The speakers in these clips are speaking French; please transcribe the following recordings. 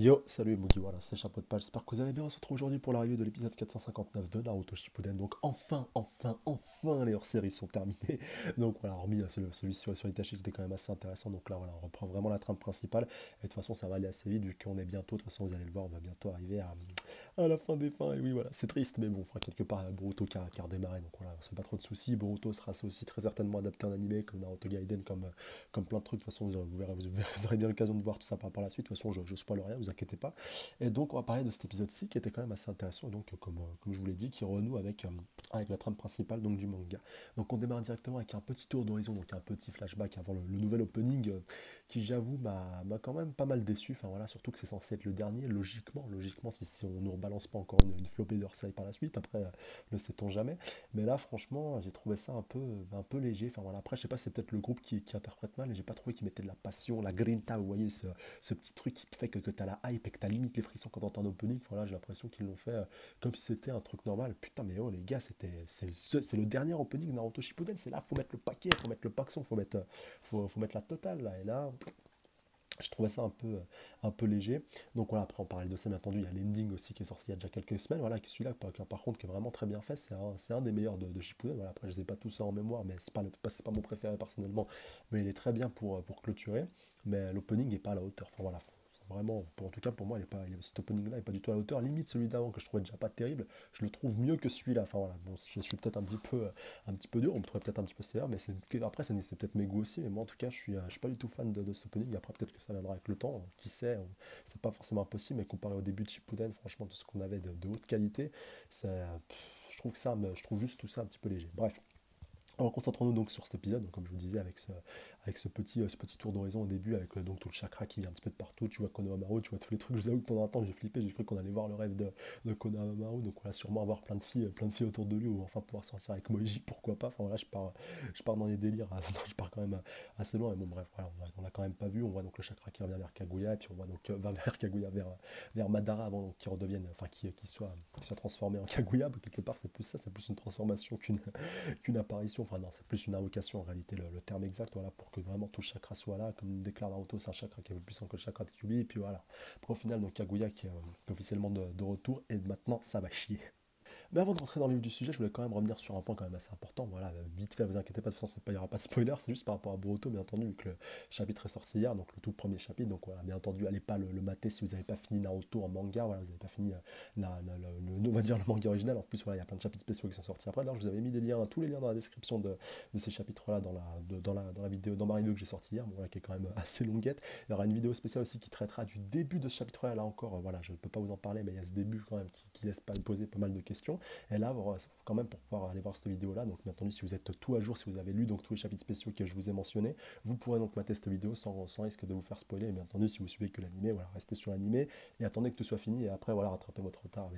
Yo, salut Mugi, voilà, c'est Chapeau de Page, j'espère que vous allez bien. On se retrouve aujourd'hui pour la review de l'épisode 459 de Naruto Shippuden. Donc enfin, les hors-séries sont terminées. Donc voilà, hormis celui-ci sur Itachi qui était quand même assez intéressant. Donc là voilà, on reprend vraiment la trame principale. Et de toute façon ça va aller assez vite vu qu'on est bientôt, de toute façon vous allez le voir, on va bientôt arriver à la fin des fins. Et oui voilà, c'est triste mais bon, enfin quelque part il y a Boruto qui a redémarré. Donc voilà, c'est pas trop de soucis. Boruto sera aussi très certainement adapté en animé comme Naruto Gaiden, comme plein de trucs. De toute façon vous aurez bien l'occasion de voir tout ça par la suite. De toute façon je spoil rien, vous inquiétez pas. Et donc, on va parler de cet épisode-ci qui était quand même assez intéressant, et donc, comme je vous l'ai dit, qui renoue avec la trame principale donc, du manga. Donc, on démarre directement avec un petit tour d'horizon, donc un petit flashback avant le nouvel opening, qui, j'avoue, m'a quand même pas mal déçu. Enfin, voilà, surtout que c'est censé être le dernier, logiquement, si on nous rebalance pas encore une flopée de série par la suite, après, ne sait-on jamais. Mais là, franchement, j'ai trouvé ça un peu léger. Enfin, voilà, après, je sais pas, c'est peut-être le groupe qui interprète mal, et j'ai pas trouvé qu'ils mettaient de la passion, la grinta, vous voyez, ce petit truc qui te fait que tu as la hype et que tu as limite les frissons quand tu entends un opening. Voilà, j'ai l'impression qu'ils l'ont fait comme si c'était un truc normal. Putain, mais oh les gars, c'est le dernier opening de Naruto Shippuden. C'est là, faut mettre le paquet, faut mettre le paxon, faut mettre la totale là. Et là, je trouvais ça un peu léger. Donc voilà, après en parallèle de ça, bien entendu, il y a l'ending aussi qui est sorti il y a déjà quelques semaines. Voilà, qui celui-là, par contre, qui est vraiment très bien fait. C'est un des meilleurs de Shippuden. Voilà, après, je ne les ai pas tous en mémoire, mais c'est pas mon préféré personnellement. Mais il est très bien pour clôturer. Mais l'opening n'est pas à la hauteur. Enfin voilà, vraiment, en tout cas pour moi, cet opening-là n'est pas du tout à la hauteur. Limite celui d'avant que je trouvais déjà pas terrible, je le trouve mieux que celui-là. Enfin voilà, bon, je suis peut-être un petit peu dur, on me trouvait peut-être un petit peu sévère, mais après c'est peut-être mes goûts aussi. Mais moi en tout cas, je suis pas du tout fan de cet opening. Après peut-être que ça viendra avec le temps, qui sait, c'est pas forcément impossible. Mais comparé au début de Shippuden, franchement, tout ce qu'on avait de haute qualité, je trouve je trouve juste tout ça un petit peu léger. Bref. Alors concentrons-nous donc sur cet épisode, donc, comme je vous disais, avec ce petit tour d'horizon au début, avec donc tout le chakra qui vient un petit peu de partout, tu vois Konohamaru, tu vois tous les trucs, je vous avoue que pendant un temps j'ai flippé, j'ai cru qu'on allait voir le rêve de Konohamaru, donc voilà, sûrement avoir plein de filles autour de lui, ou enfin pouvoir sortir avec Moji, pourquoi pas, enfin voilà, je pars dans les délires, je pars quand même assez loin, mais bon bref, voilà, on l'a quand même pas vu, on voit donc le chakra qui revient vers Kaguya, et puis on voit donc va vers Kaguya, vers Madara, avant donc, qu'il redevienne, enfin qu'il soit transformé en Kaguya, quelque part c'est plus ça, c'est plus une transformation qu'une apparition, enfin non, c'est plus une invocation en réalité, le terme exact, voilà, pour que vraiment tout le chakra soit là, comme déclare Naruto, c'est un chakra qui est plus puissant que le chakra de Kyuubi, et puis voilà. Après, au final, donc Kaguya qui est officiellement de retour, et maintenant ça va chier. Mais avant de rentrer dans le vif du sujet, je voulais quand même revenir sur un point quand même assez important. Voilà, vite fait, vous inquiétez pas, de toute façon, il n'y aura pas de spoiler, c'est juste par rapport à Boruto, bien entendu, vu que le chapitre est sorti hier, donc le tout premier chapitre. Donc voilà, bien entendu, allez pas le mater si vous n'avez pas fini Naruto en manga, voilà, vous n'avez pas fini on va dire le manga original. En plus, voilà, il y a plein de chapitres spéciaux qui sont sortis après. D'ailleurs, je vous avais mis des liens, tous les liens dans la description de ces chapitres-là, dans la vidéo, dans ma review que j'ai sortie hier, bon, voilà, qui est quand même assez longuette. Il y aura une vidéo spéciale aussi qui traitera du début de ce chapitre-là. Là encore, voilà, je ne peux pas vous en parler, mais il y a ce début quand même qui laisse pas poser pas mal de questions. Et là, quand même, pour pouvoir aller voir cette vidéo-là, donc bien entendu, si vous êtes tout à jour, si vous avez lu donc tous les chapitres spéciaux que je vous ai mentionnés, vous pourrez donc mater cette vidéo sans risque de vous faire spoiler. Et bien entendu, si vous suivez que l'animé, voilà, restez sur l'animé et attendez que tout soit fini. Et après, voilà, rattrapez votre retard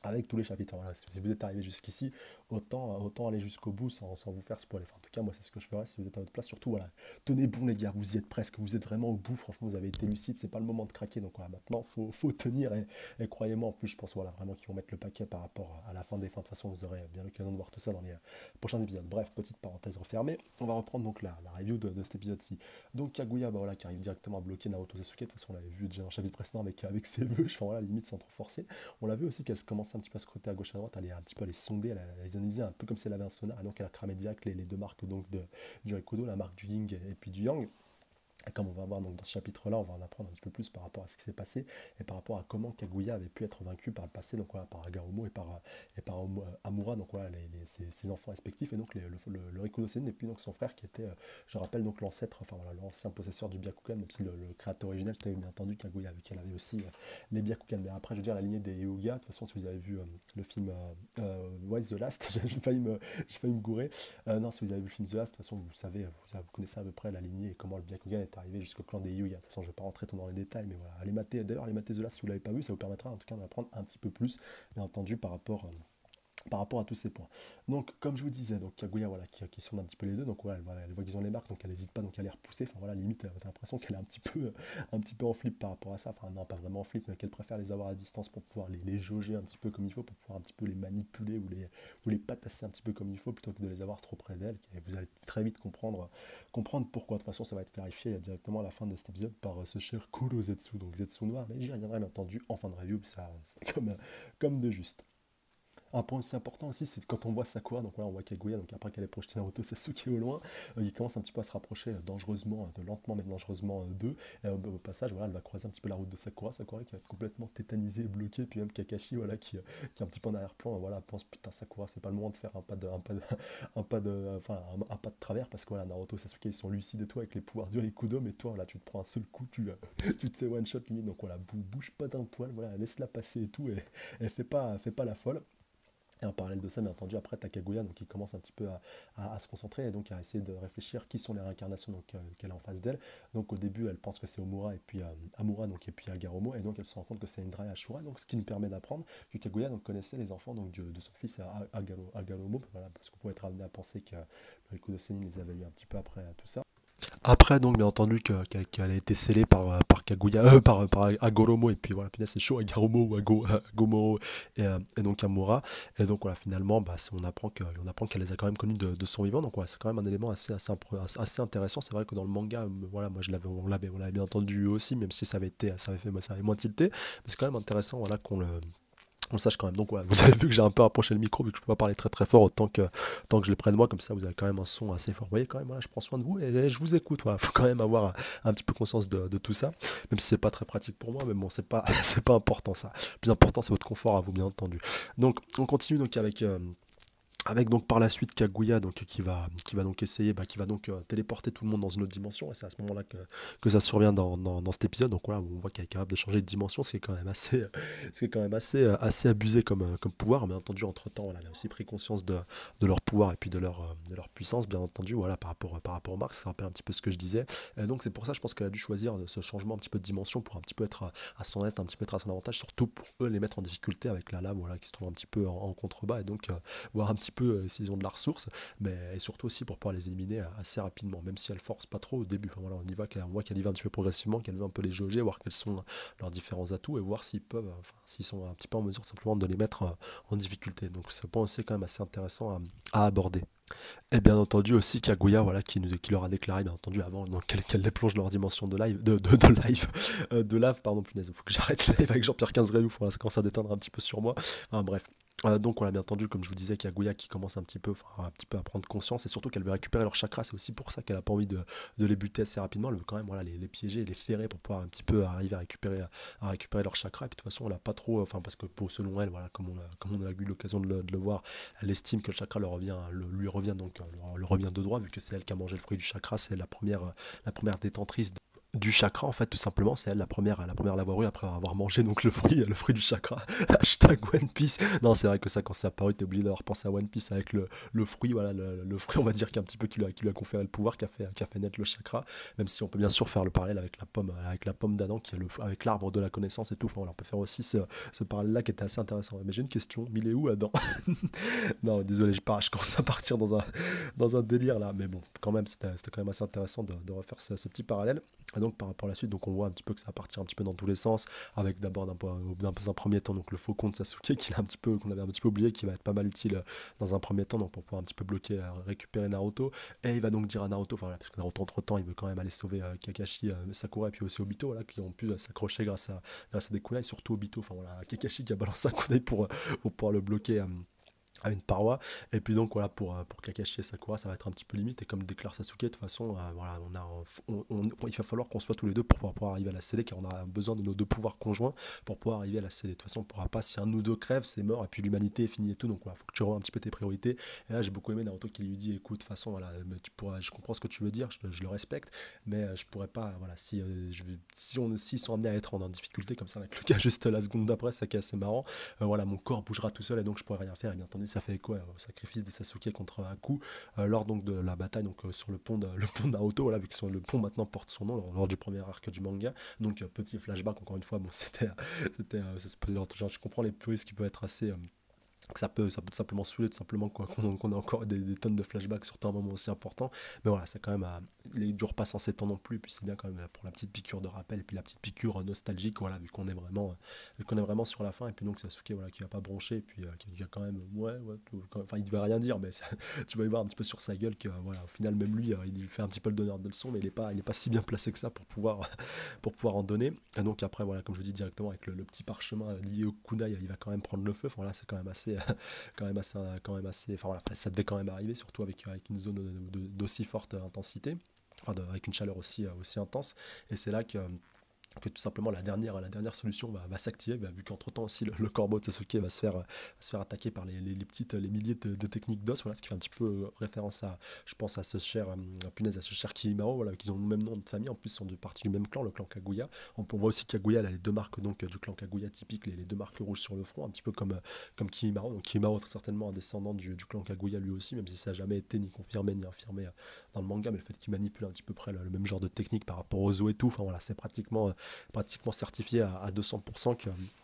avec tous les chapitres. Voilà, si vous êtes arrivé jusqu'ici, autant aller jusqu'au bout sans vous faire spoiler. Enfin, en tout cas, moi, c'est ce que je ferais si vous êtes à votre place. Surtout, voilà, tenez bon, les gars, vous y êtes presque, vous êtes vraiment au bout. Franchement, vous avez été lucide, c'est pas le moment de craquer. Donc, voilà, maintenant, faut tenir. Et croyez-moi, en plus, je pense voilà, vraiment qu'ils vont mettre le paquet par rapport à la fin des fins. De toute façon, vous aurez bien l'occasion de voir tout ça dans les prochains épisodes. Bref, petite parenthèse refermée. On va reprendre donc la review de cet épisode-ci. Donc, Kaguya, bah, voilà, qui arrive directement à bloquer Naruto Sasuke. De toute façon, on l'avait vu déjà dans le chapitre précédent avec ses vœux. Enfin, voilà, limite sans trop forcer. On l'a vu aussi qu'elle se commençait un petit peu à scruter à gauche à droite, elle est un petit peu à les sonder, elle les analysait un peu comme si elle avait un sonar, et donc elle a cramé direct les deux marques donc du Rikudo, la marque du Ying et puis du Yang. Et comme on va voir donc dans ce chapitre-là, on va en apprendre un petit peu plus par rapport à ce qui s'est passé et par rapport à comment Kaguya avait pu être vaincu par le passé, donc voilà, par Agaromo et par Amura, donc voilà, ses enfants respectifs, et donc le Rikudo Senin, et puis donc son frère qui était, je rappelle, donc l'ancêtre, enfin voilà, l'ancien possesseur du Byakugan, même si le créateur original c'était bien entendu Kaguya, vu qu'elle avait aussi les Byakugan. Mais après, je veux dire, la lignée des Hyuga, de toute façon, si vous avez vu le film Wise the Last, j'ai failli me gourer. Non, si vous avez vu le film The Last, de toute façon, vous connaissez à peu près la lignée et comment le Byakugan est arrivé jusqu'au clan des Hyuga. De toute façon, je ne vais pas rentrer trop dans les détails, mais voilà. D'ailleurs, allez mater The Last si vous ne l'avez pas vu, ça vous permettra en tout cas d'en apprendre un petit peu plus, bien entendu, par rapport par rapport à tous ces points. Donc, comme je vous disais, donc Kaguya, voilà, qui sonde un petit peu les deux, donc voilà, elle voit qu'ils ont les marques, donc elle n'hésite pas donc à les repousser. Enfin voilà, limite, t'as l'impression qu'elle est un petit peu en flip par rapport à ça. Enfin non, pas vraiment en flip, mais qu'elle préfère les avoir à distance pour pouvoir les jauger un petit peu comme il faut, pour pouvoir un petit peu les manipuler ou les patasser un petit peu comme il faut, plutôt que de les avoir trop près d'elle. Et vous allez très vite comprendre pourquoi. De toute façon, ça va être clarifié directement à la fin de cet épisode par ce cher Kuro Zetsu, donc Zetsu noir, mais j'y reviendrai bien entendu en fin de review, ça c'est comme de juste. Un point aussi important aussi, c'est quand on voit Sakura, donc voilà, on voit Kaguya, donc après qu'elle ait projeté Naruto Sasuke au loin, il commence un petit peu à se rapprocher dangereusement, de lentement mais dangereusement d'eux. Et au passage, voilà, elle va croiser un petit peu la route de Sakura, Sakura qui va être complètement tétanisée et bloquée, puis même Kakashi, voilà, qui est un petit peu en arrière-plan, voilà, pense putain Sakura, c'est pas le moment de faire un pas de travers, parce que voilà, Naruto Sasuke ils sont lucides et tout avec les pouvoirs durs, les coups d'homme, et toi là tu te prends un seul coup, tu te fais one shot limite, donc voilà, bouge pas d'un poil, voilà, laisse-la passer et tout, et elle fait pas la folle. Et en parallèle de ça, bien entendu, après, t'as Kaguya, donc il commence un petit peu à se concentrer et donc à essayer de réfléchir qui sont les réincarnations donc, qu'elle a en face d'elle. Donc au début, elle pense que c'est Omura et puis Amura donc, et puis Agaromo, et donc elle se rend compte que c'est Indra et Ashura, donc ce qui nous permet d'apprendre que Kaguya donc, connaissait les enfants donc, de son fils Agaromo, voilà, parce qu'on pourrait être amené à penser que le Rikudo Senin les avait eu un petit peu après tout ça. Après, donc, bien entendu, qu'elle a été scellée par Kaguya, par Agoromo, et puis voilà, punaise, c'est chaud, Agaromo ou Agomoro, et donc Amura. Et donc, voilà, finalement, bah, on apprend qu'elle les a quand même connus de son vivant. Donc, voilà, c'est quand même un élément assez intéressant. C'est vrai que dans le manga, voilà, moi, on l'avait bien entendu aussi, même si ça avait moins tilté. Mais c'est quand même intéressant, voilà, qu'on le sache quand même. Donc voilà, vous avez vu que j'ai un peu approché le micro, vu que je peux pas parler très très fort tant que je l'ai près de moi, comme ça vous avez quand même un son assez fort. Vous voyez quand même, voilà, je prends soin de vous et je vous écoute. Voilà, faut quand même avoir un petit peu conscience de tout ça, même si c'est pas très pratique pour moi, mais bon, c'est pas, c'est pas important ça. Le plus important, c'est votre confort à vous, bien entendu. Donc on continue donc avec donc par la suite Kaguya donc qui va donc essayer qui va donc téléporter tout le monde dans une autre dimension, et c'est à ce moment-là que ça survient dans cet épisode. Donc voilà, on voit qu'elle est capable de changer de dimension, ce qui est quand même assez abusé comme pouvoir. Mais entendu, entre temps, voilà, elle a aussi pris conscience de leur pouvoir et puis de leur puissance, bien entendu, voilà, par rapport au Marx. Ça rappelle un petit peu ce que je disais, et donc c'est pour ça je pense qu'elle a dû choisir ce changement un petit peu de dimension pour un petit peu être à son est, un petit peu être à son avantage, surtout pour eux les mettre en difficulté avec la lame, voilà, qui se trouve un petit peu en contrebas, et donc voir un petit peu s'ils ont de la ressource, mais et surtout aussi pour pouvoir les éliminer assez rapidement, même si elle force pas trop au début. Enfin, voilà, on voit qu'elle y va un petit peu progressivement, qu'elle veut un peu les jauger, voir quels sont leurs différents atouts et voir s'ils sont un petit peu en mesure simplement de les mettre en difficulté. Donc c'est un point aussi quand même assez intéressant à aborder. Et bien entendu aussi Kaguya, voilà, qui leur a déclaré, bien entendu, avant donc, qu'elle les plonge leur dimension de live, de live, de lave, pardon, punaise, il faut que j'arrête le live avec Jean-Pierre 15 Relouf, voilà, ça commence à déteindre un petit peu sur moi. Enfin, bref. Donc on l'a bien entendu, comme je vous disais, Kaguya qui commence un petit peu à prendre conscience, et surtout qu'elle veut récupérer leur chakra. C'est aussi pour ça qu'elle a pas envie de les buter assez rapidement. Elle veut quand même, voilà, les piéger, les ferrer pour pouvoir un petit peu arriver à récupérer leur chakra. Et puis de toute façon, on l'a pas trop, enfin parce que selon elle, voilà, comme on a eu l'occasion de le voir, elle estime que le chakra lui revient donc le revient de droit, vu que c'est elle qui a mangé le fruit du chakra. C'est la première détentrice du chakra, en fait, tout simplement. C'est elle la première à l'avoir eu après avoir mangé donc le fruit du chakra. Hashtag One Piece. Non, c'est vrai que ça, quand c'est apparu, t'es obligé d'avoir pensé à One Piece avec le fruit, voilà, le fruit, on va dire, qui un petit peu qui lui a conféré le pouvoir, qui a fait naître le chakra. Même si on peut bien sûr faire le parallèle avec la pomme d'Adam, qui est avec l'arbre de la connaissance et tout. Enfin, voilà, on peut faire aussi ce parallèle-là qui était assez intéressant. Mais j'ai une question, mais il est où Adam? Non, désolé, je commence à partir dans un délire là, mais bon, quand même, c'était quand même assez intéressant de refaire ce petit parallèle. Et donc par rapport à la suite, donc on voit un petit peu que ça va partir un petit peu dans tous les sens, avec d'abord dans un premier temps donc le faucon de Sasuke qu'on avait un petit peu oublié, qui va être pas mal utile dans un premier temps, donc pour pouvoir un petit peu bloquer, récupérer Naruto. Et il va donc dire à Naruto, enfin voilà, parce que Naruto entre temps il veut quand même aller sauver Kakashi, Sakura et puis aussi Obito, voilà, qui ont pu s'accrocher grâce à des kunai, surtout Obito, enfin voilà, Kakashi qui a balancé un kunai pour pouvoir le bloquer. À une paroi. Et puis donc voilà, pour Kakashi et Sakura, ça va être un petit peu limite, et comme déclare Sasuke, de toute façon, voilà, il va falloir qu'on soit tous les deux pour pouvoir arriver à la sceller, car on a besoin de nos deux pouvoirs conjoints pour pouvoir arriver à la sceller. De toute façon, on pourra pas, si un de nous deux crève, c'est mort, et puis l'humanité est finie et tout. Donc voilà, faut que tu revoies un petit peu tes priorités. Et là, j'ai beaucoup aimé Naruto qui lui dit, écoute, de toute façon, voilà, mais je comprends ce que tu veux dire, je le respecte, mais je pourrais pas, voilà, s'ils sont amenés à être en difficulté comme ça avec le gars juste la seconde d'après, ça qui est assez marrant, voilà, mon corps bougera tout seul, et donc je pourrais rien faire. Et bien entendu, ça fait écho au sacrifice de Sasuke contre Haku lors donc de la bataille donc sur le pont de Naruto, voilà, vu que le pont maintenant porte son nom lors du premier arc du manga. Donc petit flashback encore une fois, bon, je comprends les puristes qui peuvent être ça peut tout simplement saouler, tout simplement quoi, qu'on ait encore des tonnes de flashbacks, surtout à un moment aussi important. Mais voilà, c'est quand même, il dure pas 107 ans non plus, et puis c'est bien quand même pour la petite piqûre de rappel, et puis la petite piqûre nostalgique, voilà, vu qu'on est vraiment sur la fin, et puis donc Sasuke, voilà, qui va pas broncher, et puis qui a quand même, ouais, ouais, enfin, il devait rien dire, mais tu vas y voir un petit peu sur sa gueule que, voilà, au final, même lui, il fait un petit peu le donneur de leçons, mais il est pas si bien placé que ça pour pouvoir, pour pouvoir en donner. Et donc après, voilà, comme je vous dis directement, avec le petit parchemin lié au kunai, il va quand même prendre le feu. Enfin, là, c'est quand même assez, quand même assez. Enfin voilà, ça devait quand même arriver, surtout avec une zone d'aussi forte intensité, enfin avec une chaleur aussi intense. Et c'est là que tout simplement la dernière solution va s'activer, bah, vu qu'entre-temps aussi le corbeau de Sasuke va se faire attaquer par les milliers de techniques d'os, voilà, ce qui fait un petit peu référence à, je pense, à ce cher, punaise, à ce cher Kimimaro, voilà, qu'ils ont le même nom de famille, en plus ils sont de partie du même clan, le clan Kaguya. On voit aussi Kaguya, elle a les deux marques donc, du clan Kaguya typique, les deux marques rouges sur le front, un petit peu comme Kimimaro. Donc Kimimaro est certainement un descendant du clan Kaguya lui aussi, même si ça n'a jamais été ni confirmé ni infirmé dans le manga, mais le fait qu'il manipule un petit peu près le même genre de technique par rapport aux os et tout, enfin voilà, c'est pratiquement certifié à 200%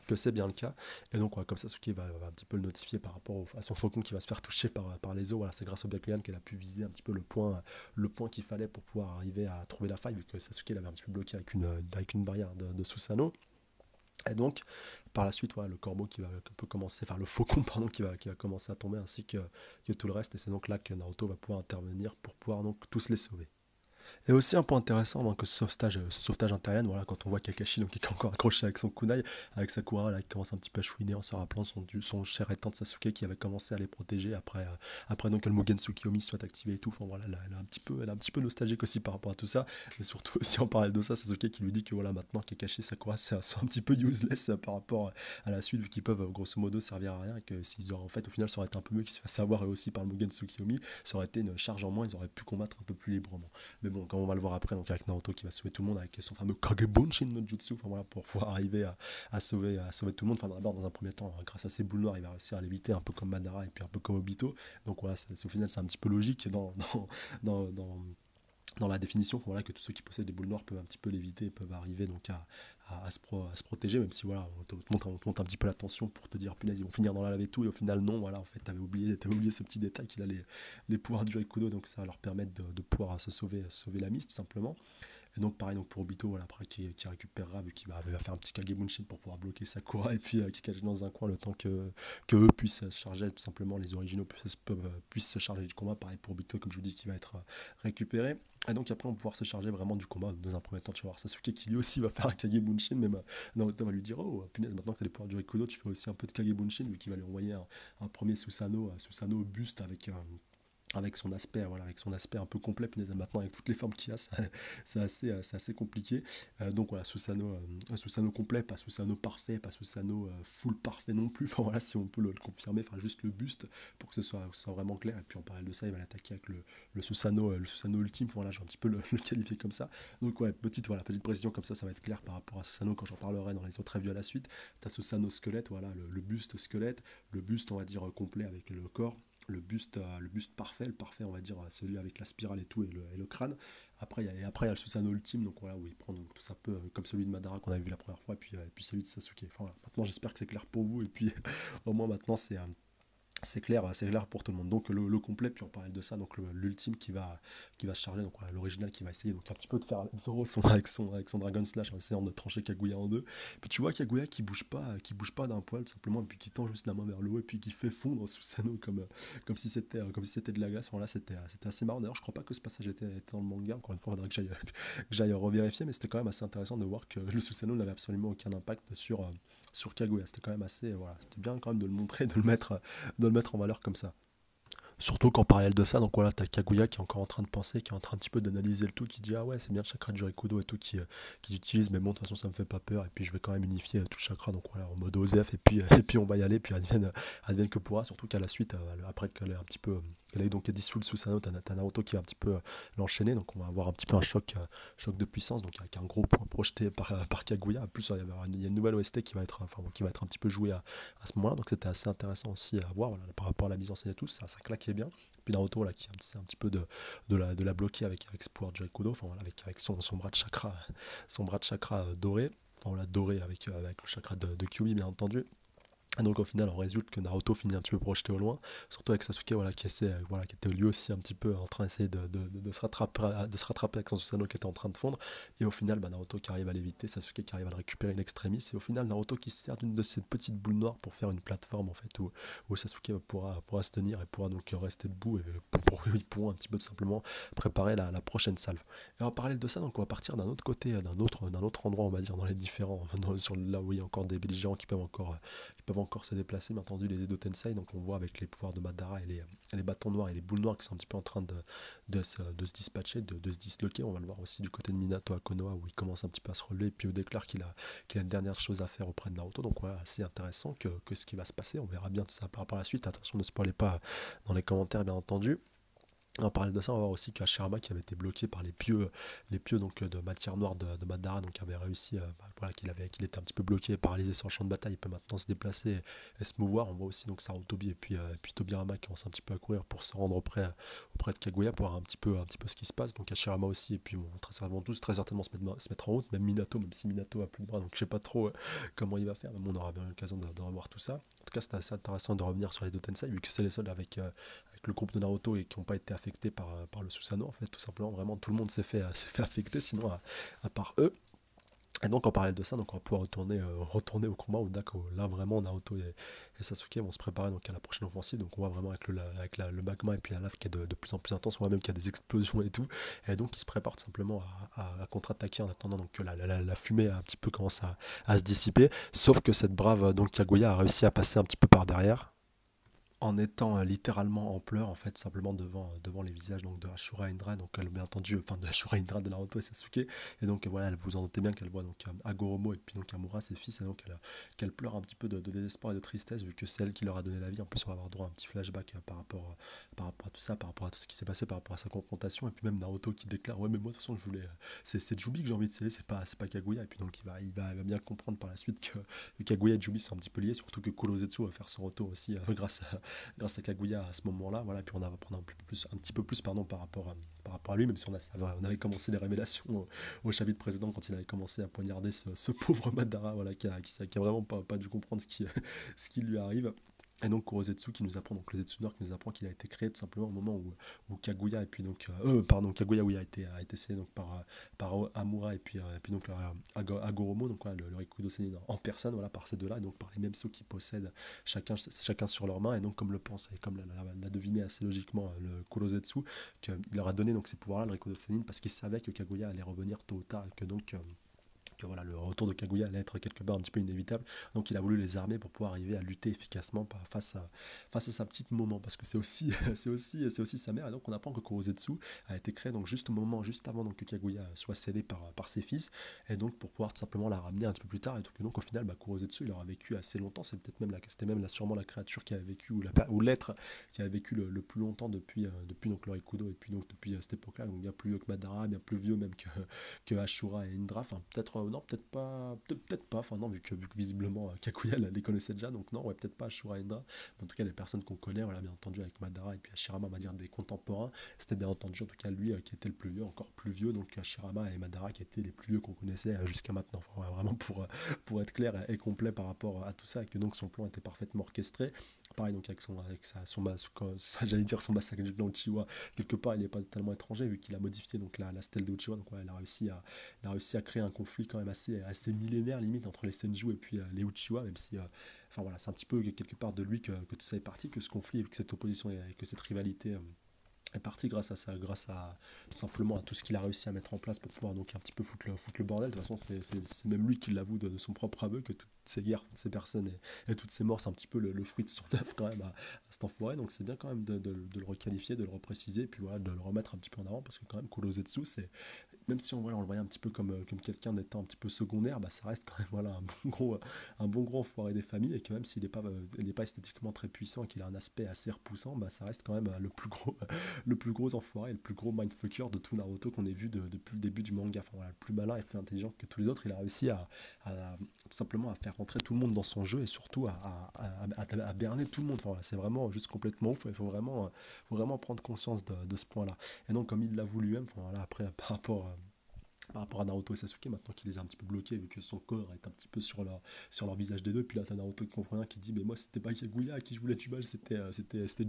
que c'est bien le cas. Et donc, ouais, comme Sasuke va un petit peu le notifier par rapport à son faucon qui va se faire toucher par les os. Voilà, c'est grâce au Byakugan qu'elle a pu viser un petit peu le point qu'il fallait pour pouvoir arriver à trouver la faille, vu que Sasuke l'avait un petit peu bloqué avec une barrière de Susanoo. Et donc, par la suite, voilà, le corbeau qui va un peu commencer, enfin le faucon, pardon, qui va commencer à tomber, ainsi que tout le reste. Et c'est donc là que Naruto va pouvoir intervenir pour pouvoir donc tous les sauver. Et aussi un point intéressant, donc, ce sauvetage intérieur, voilà, quand on voit Kakashi donc, qui est encore accroché avec son kunai, avec Sakura là, qui commence un petit peu à chouiner en se rappelant son cher étant de Sasuke qui avait commencé à les protéger après donc que le Mugen Tsukiyomi soit activé et tout. Enfin voilà, elle est un petit peu nostalgique aussi par rapport à tout ça, mais surtout aussi en parallèle de ça, Sasuke qui lui dit que voilà, maintenant Kakashi et Sakura sont un petit peu useless par rapport à la suite, vu qu'ils peuvent grosso modo servir à rien, et que s'ils auraient en fait au final ça aurait été un peu mieux qu'ils se fassent avoir et aussi par le Mugen Tsukiyomi, ça aurait été une charge en moins, ils auraient pu combattre un peu plus librement. Mais bon, comme on va le voir après, donc avec Naruto qui va sauver tout le monde avec son fameux Kagebunshin no Jutsu, enfin voilà, pour pouvoir arriver à sauver tout le monde. Enfin, d'abord, dans un premier temps, grâce à ses boules noires, il va réussir à l'éviter, un peu comme Madara et puis un peu comme Obito. Donc voilà, au final, c'est un petit peu logique dans, dans, dans la définition, voilà, que tous ceux qui possèdent des boules noires peuvent un petit peu l'éviter, peuvent arriver donc à se protéger, même si voilà, on te monte un petit peu la tension pour te dire, punaise, ils vont finir dans la lave et tout, et au final, non, voilà, en fait, t'avais oublié ce petit détail qu'il a les pouvoirs du Rikudo, donc ça va leur permettre de pouvoir se sauver la mise, tout simplement. Et donc, pareil donc pour Obito, voilà, après qui récupérera, vu qu'il va faire un petit Kagebunshin pour pouvoir bloquer Sakura, et puis qui cache dans un coin le temps que eux puissent se charger, tout simplement, les originaux puissent se charger du combat. Pareil pour Obito, comme je vous dis, qui va être récupéré. Et donc après on va pouvoir se charger vraiment du combat. Dans un premier temps, tu vas voir Sasuke qui lui aussi va faire un Kagebunshin, mais Naruto va lui dire, oh punaise, maintenant que t'as les pouvoirs du Rikudo, tu fais aussi un peu de Kagebunshin, vu qu'il va lui envoyer un premier Susanoo buste avec son aspect, voilà, avec son aspect un peu complet, punaise, maintenant avec toutes les formes qu'il a, c'est assez compliqué. Donc voilà, Susanoo complet, pas Susanoo parfait, pas Susanoo full parfait non plus, enfin voilà, si on peut le confirmer, enfin juste le buste pour que ce soit vraiment clair. Et puis en parallèle de ça, il va l'attaquer avec le Susanoo ultime, voilà, je vais un petit peu le qualifier comme ça. Donc ouais, petite précision comme ça va être clair par rapport à Susanoo quand j'en parlerai dans les autres reviews à la suite. T'as Susanoo squelette, voilà, le buste squelette, le buste on va dire complet avec le corps, le buste parfait, le parfait, on va dire, celui avec la spirale et tout, et le crâne. Après, il y a le Susanoo ultime, donc voilà, où il prend donc, tout ça un peu comme celui de Madara qu'on avait vu la première fois, et puis celui de Sasuke. Enfin voilà, maintenant j'espère que c'est clair pour vous, et puis au moins maintenant c'est clair pour tout le monde. Donc le complet, puis on parlait de ça, donc l'ultime qui va se charger, donc voilà, l'original qui va essayer donc un petit peu de faire Zoro avec son Dragon Slash en essayant de trancher Kaguya en deux. Puis tu vois Kaguya qui bouge pas d'un poil tout simplement, et puis qui tend juste la main vers le haut, et puis qui fait fondre Susanoo comme si c'était de la glace. Voilà, c'était assez marrant. D'ailleurs, je crois pas que ce passage était dans le manga. Encore une fois, il faudrait que j'aille revérifier, mais c'était quand même assez intéressant de voir que le Susanoo n'avait absolument aucun impact sur Kaguya. C'était quand même assez, voilà, c'était bien quand même de le montrer, de le mettre en valeur comme ça. Surtout qu'en parallèle de ça, donc voilà, t'as Kaguya qui est encore en train de penser, qui est en train un petit peu d'analyser le tout, qui dit ah ouais, c'est bien le chakra du Rikudo et tout qui utilise, mais bon, de toute façon, ça me fait pas peur, et puis je vais quand même unifier tout le chakra, donc voilà, en mode OZF, et puis on va y aller, puis advienne que pourra, surtout qu'à la suite, après qu'elle est un petit peu. Elle a donc dissout le Susanoo, t'as Naruto qui va un petit peu l'enchaîner, donc on va avoir un petit peu un choc de puissance, donc avec un gros point projeté par Kaguya. En plus, il y a une nouvelle OST qui va être, enfin, qui va être un petit peu jouée à ce moment-là, donc c'était assez intéressant aussi à voir, voilà, par rapport à la mise en scène et tout, ça claquait bien. Puis Naruto là, qui essaie un petit peu de la bloquer avec ce pouvoir du Rikudo, enfin voilà, avec son bras de chakra doré, enfin voilà, doré avec le chakra de Kyuubi bien entendu. Et donc au final, on résulte que Naruto finit un petit peu projeté au loin, surtout avec Sasuke voilà, qui, essaie, voilà, qui était lui aussi un petit peu en train d'essayer de se rattraper avec son Susanoo qui était en train de fondre. Et au final, bah, Naruto qui arrive à l'éviter, Sasuke qui arrive à le récupérer in extremis. Et au final, Naruto qui se sert d'une de ces petites boules noires pour faire une plateforme en fait, où Sasuke pourra se tenir et pourra donc rester debout. Et ils pourront un petit peu tout simplement préparer la prochaine salve. Et en parallèle de ça, donc on va partir d'un autre côté, d'un autre endroit, on va dire, dans les différents, sur là où il y a encore des belligérants qui peuvent encore se déplacer, bien entendu les Edo Tensei, donc on voit avec les pouvoirs de Madara et les bâtons noirs et les boules noires qui sont un petit peu en train de se dispatcher, de se disloquer. On va le voir aussi du côté de Minato à Konoha où il commence un petit peu à se relever et puis il déclare qu'il a une dernière chose à faire auprès de Naruto. Donc voilà, assez intéressant que ce qui va se passer. On verra bien tout ça par rapport à la suite. Attention, ne spoilez pas dans les commentaires bien entendu. En parlant de ça, on va voir aussi qu'Hashirama qui avait été bloqué par les pieux donc, de matière noire de Madara, donc avait réussi, voilà, qu'il était un petit peu bloqué et paralysé sur le champ de bataille, il peut maintenant se déplacer et se mouvoir. On voit aussi donc Sarutobi et puis Tobirama qui commencent un petit peu à courir pour se rendre auprès de Kaguya pour voir un petit peu ce qui se passe. Donc Hashirama aussi, et puis bon, vont tous très certainement se mettre en route, même Minato, même si Minato a plus de bras, donc je sais pas trop comment il va faire, mais bon, on aura bien l'occasion de revoir tout ça. En tout cas, c'est assez intéressant de revenir sur les deux Tensei, vu que c'est les seuls avec le groupe de Naruto et qui n'ont pas été affectés par le Susanoo en fait, tout simplement. Vraiment tout le monde s'est fait affecter sinon à part eux. Et donc en parallèle de ça, donc on va pouvoir retourner au combat où là vraiment Naruto et Sasuke vont se préparer donc à la prochaine offensive. Donc on voit vraiment avec le magma et puis la lave qui est de plus en plus intense, on voit même qu'il y a des explosions et tout. Et donc ils se préparent tout simplement à contre-attaquer en attendant donc que la fumée un petit peu commence à se dissiper. Sauf que cette brave donc Kaguya a réussi à passer un petit peu par derrière en étant littéralement en pleurs en fait simplement devant les visages donc de Ashura Indra, donc elle bien entendu enfin de Ashura Indra, de Naruto et Sasuke. Et donc voilà, elle vous en doutez bien qu'elle voit donc Agoromo et puis donc Amura ses fils, et donc qu'elle pleure un petit peu de désespoir et de tristesse vu que c'est elle qui leur a donné la vie. En plus on va avoir droit à un petit flashback par rapport à tout ça, par rapport à tout ce qui s'est passé, par rapport à sa confrontation. Et puis même Naruto qui déclare ouais mais moi de toute façon je voulais c'est Jubi que j'ai envie de sceller, c'est pas Kaguya. Et puis donc il va bien comprendre par la suite que Kaguya et Jubi sont un petit peu liés, surtout que Kurozetsu va faire son retour aussi grâce à Kaguya à ce moment-là. Voilà, et puis on va prendre un petit peu plus pardon, par rapport à lui, même si on avait commencé les révélations au chapitre précédent quand il avait commencé à poignarder ce pauvre Madara, voilà, qui a vraiment pas dû comprendre ce qui lui arrive. Et donc Kurozetsu qui nous apprend, donc le Zetsunor qui nous apprend qu'il a été créé tout simplement au moment où Kaguya et puis donc pardon, Kaguya oui a été scellé donc par Amura et puis donc Agoromo, donc voilà, le Rikudo Senin en personne, voilà, par ces deux-là, et donc par les mêmes sceaux qui possèdent chacun sur leurs mains. Et donc comme le pense et comme l'a deviné assez logiquement le Kurozetsu, qu'il leur a donné donc ces pouvoirs-là, le Rikudo Senin, parce qu'il savait que Kaguya allait revenir tôt ou tard et que voilà, le retour de Kaguya allait être quelque part un petit peu inévitable. Donc il a voulu les armer pour pouvoir arriver à lutter efficacement face à sa petite maman, parce que c'est aussi, c'est aussi sa mère. Et donc on apprend que Kurozetsu a été créé donc juste au moment, juste avant donc, que Kaguya soit scellé par ses fils, et donc pour pouvoir tout simplement la ramener un petit peu plus tard. Et donc au final, Kurozetsu il aura vécu assez longtemps. C'était même sûrement la créature qui a vécu, ou l'être qui a vécu le plus longtemps depuis donc le Rikudo, et puis donc depuis cette époque-là, donc bien plus vieux que Madara, bien plus vieux même que Ashura et Indra. Enfin peut-être non, peut-être pas, enfin non, vu que visiblement Kakuya les connaissait déjà, donc non, ouais, peut-être pas Ashura et Indra, mais en tout cas des personnes qu'on connaît, voilà, bien entendu avec Madara et puis Hashirama, on va dire des contemporains. C'était bien entendu en tout cas lui qui était le plus vieux, encore plus vieux, donc Hashirama et Madara qui étaient les plus vieux qu'on connaissait jusqu'à maintenant. Enfin, ouais, vraiment pour être clair et complet par rapport à tout ça, et que donc son plan était parfaitement orchestré. Pareil donc j'allais dire son massacre du clan Uchiwa, quelque part il n'est pas totalement étranger vu qu'il a modifié donc la stèle de Uchiwa. Donc ouais, il a réussi à créer un conflit quand même assez millénaire limite entre les Senju et puis les Uchiwa, même si enfin voilà, c'est un petit peu quelque part de lui que tout ça est parti, que ce conflit, que cette opposition et que cette rivalité est partie grâce à ça, grâce à tout simplement à tout ce qu'il a réussi à mettre en place pour pouvoir donc un petit peu foutre le bordel. De toute façon c'est même lui qui l'avoue de son propre aveu, que toutes ces guerres, toutes ces personnes et toutes ces morts, c'est un petit peu le fruit de son œuvre quand même à cet enfoiré. Donc c'est bien quand même de le requalifier, de le repréciser, et puis voilà, de le remettre un petit peu en avant, parce que quand même Kurozetsu, c'est, même si on le voyait un petit peu comme quelqu'un d'étant un petit peu secondaire, ça reste quand même voilà, un bon gros enfoiré des familles, et que même s'il n'est pas esthétiquement très puissant et qu'il a un aspect assez repoussant, ça reste quand même le plus gros enfoiré et le plus gros mindfucker de tout Naruto qu'on ait vu depuis le début du manga. Enfin voilà, le plus malin et plus intelligent que tous les autres. Il a réussi tout simplement à faire rentrer tout le monde dans son jeu, et surtout à berner tout le monde. Enfin voilà, c'est vraiment juste complètement ouf. Il faut vraiment prendre conscience de ce point-là. Et donc comme il l'a voulu lui-même, enfin, voilà, après par rapport par rapport à Naruto et Sasuke, maintenant qu'il les a un petit peu bloqués, vu que son corps est un petit peu sur leur visage des deux. Puis là, t'as Naruto qui comprend rien, qui dit, mais moi, c'était pas Kaguya à qui je voulais du mal, c'était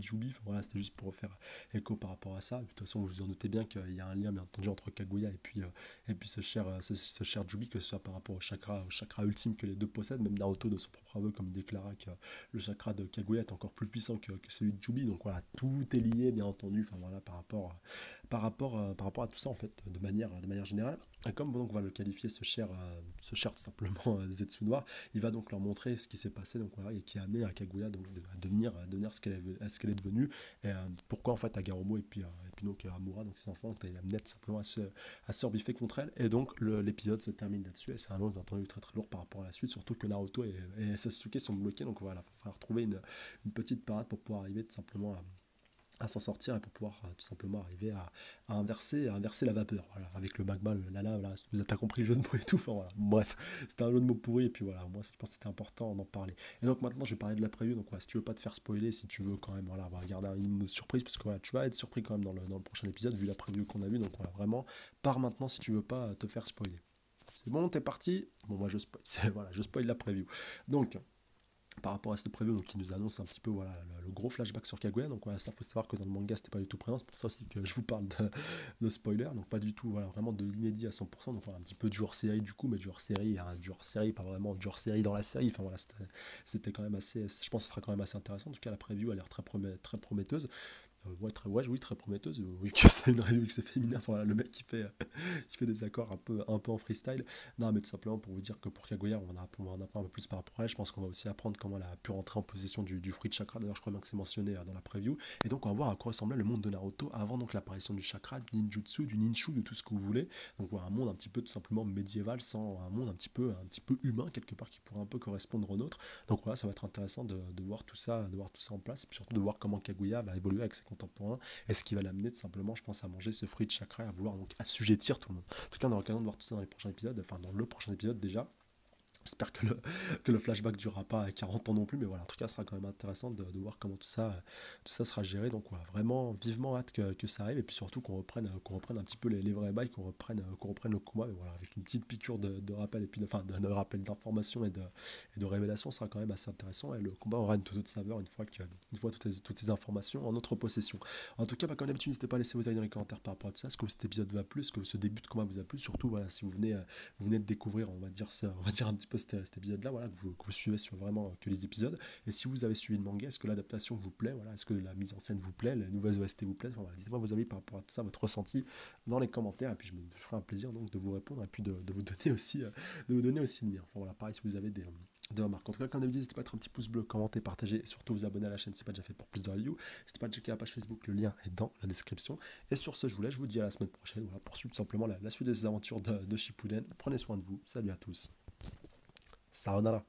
Jubi. Enfin, voilà, c'était juste pour faire écho par rapport à ça. Et puis, de toute façon, vous vous en doutez bien qu'il y a un lien, bien entendu, entre Kaguya et puis ce cher Jubi, que ce soit par rapport au chakra ultime que les deux possèdent. Même Naruto, de son propre aveu, comme il déclara que le chakra de Kaguya est encore plus puissant que celui de Jubi. Donc voilà, tout est lié, bien entendu. Enfin voilà, par rapport à tout ça, en fait, de manière générale. Et comme donc on va le qualifier ce cher tout simplement Zetsu Noir, il va donc leur montrer ce qui s'est passé, donc voilà, et qui a amené à Kaguya donc à devenir ce qu'elle est devenue, et pourquoi en fait Agaromo et puis donc Amura, donc ses enfants, ont été amenés tout simplement à se rebiffer contre elle. Et donc l'épisode se termine là-dessus, et c'est un autre bien entendu très très lourd par rapport à la suite, surtout que Naruto et Sasuke sont bloqués, donc voilà, il va falloir trouver une petite parade pour pouvoir arriver tout simplement à s'en sortir, et pour pouvoir tout simplement arriver à inverser la vapeur, voilà, avec le magma, la lave, là, vous avez compris le jeu de mots et tout, enfin voilà, bref, c'était un jeu de mots pourri, et puis voilà, moi je pense que c'était important d'en parler. Et donc maintenant je vais parler de la preview, donc voilà, si tu veux pas te faire spoiler, si tu veux quand même, voilà, on va regarder une surprise, parce que voilà, tu vas être surpris quand même dans le prochain épisode, vu la preview qu'on a vue, donc voilà, vraiment, pars maintenant si tu veux pas te faire spoiler. C'est bon, t'es parti. Bon, moi je spoil, voilà, je spoil la preview. Donc, par rapport à cette preview, donc, qui nous annonce un petit peu voilà, le gros flashback sur Kaguya. Donc voilà, ça faut savoir que dans le manga c'était pas du tout présent, c'est pour ça aussi que je vous parle de spoiler, donc pas du tout, voilà, vraiment de l'inédit à 100%, donc voilà, un petit peu du hors-série du coup, mais du hors-série, hein, du hors-série, pas vraiment du hors-série dans la série, enfin voilà, c'était quand même assez, je pense que ce sera quand même assez intéressant, en tout cas la preview a l'air très prometteuse. Oui, très prometteuse. Oui, que c'est une review que c'est féminin. Enfin, voilà, le mec qui fait des accords un peu en freestyle. Non, mais tout simplement pour vous dire que pour Kaguya, on en apprend un peu plus par rapport à elle. Je pense qu'on va aussi apprendre comment elle a pu rentrer en possession du fruit de chakra. D'ailleurs, je crois bien que c'est mentionné dans la preview. Et donc, on va voir à quoi ressemblait le monde de Naruto avant donc l'apparition du chakra, du ninjutsu, du ninshu, de tout ce que vous voulez. Donc, voilà, un monde un petit peu tout simplement médiéval, sans un monde un petit peu humain quelque part qui pourrait un peu correspondre au nôtre. Donc voilà, ça va être intéressant de voir tout ça, en place, et puis surtout de voir comment Kaguya va évoluer avec ses contemporains, et ce qui va l'amener tout simplement, je pense, à manger ce fruit de chakra, à vouloir donc assujettir tout le monde. En tout cas, on aura l'occasion de voir tout ça dans les prochains épisodes, enfin dans le prochain épisode déjà. J'espère que le flashback durera pas 40 ans non plus, mais voilà, en tout cas, ce sera quand même intéressant de voir comment tout ça sera géré. Donc voilà, vraiment vivement hâte que ça arrive, et puis surtout qu'on reprenne un petit peu les vrais bails, qu'on reprenne le combat, et voilà, avec une petite piqûre de rappel, et puis enfin de rappel d'information et de révélation, ça sera quand même assez intéressant, et le combat aura une toute autre saveur une fois toutes ces informations en notre possession. En tout cas, comme d'habitude, n'hésitez pas à laisser vos avis dans les commentaires par rapport à tout ça. Est-ce que cet épisode vous a plu? Est-ce que ce début de combat vous a plu? Surtout, voilà, si vous venez de découvrir, on va dire un petit peu cet épisode-là, voilà, que vous suivez sur vraiment que les épisodes. Et si vous avez suivi le manga, est-ce que l'adaptation vous plaît? Voilà, est-ce que la mise en scène vous plaît? Les nouvelles OST vous plaisent? Voilà, dites-moi vos avis par rapport à tout ça, votre ressenti dans les commentaires. Et puis je me ferai un plaisir donc de vous répondre, et puis de vous donner aussi, le mien. Enfin, voilà, pareil, si vous avez des remarques. En tout cas, comme d'habitude, n'hésitez pas à mettre un petit pouce bleu, commenter, partager, et surtout vous abonner à la chaîne si ce n'est pas déjà fait pour plus de reviews. N'hésitez pas à checker la page Facebook, le lien est dans la description. Et sur ce, je vous dis à la semaine prochaine, voilà, pour suivre tout simplement la suite des aventures de Shippuden. Prenez soin de vous, salut à tous. Sayonara.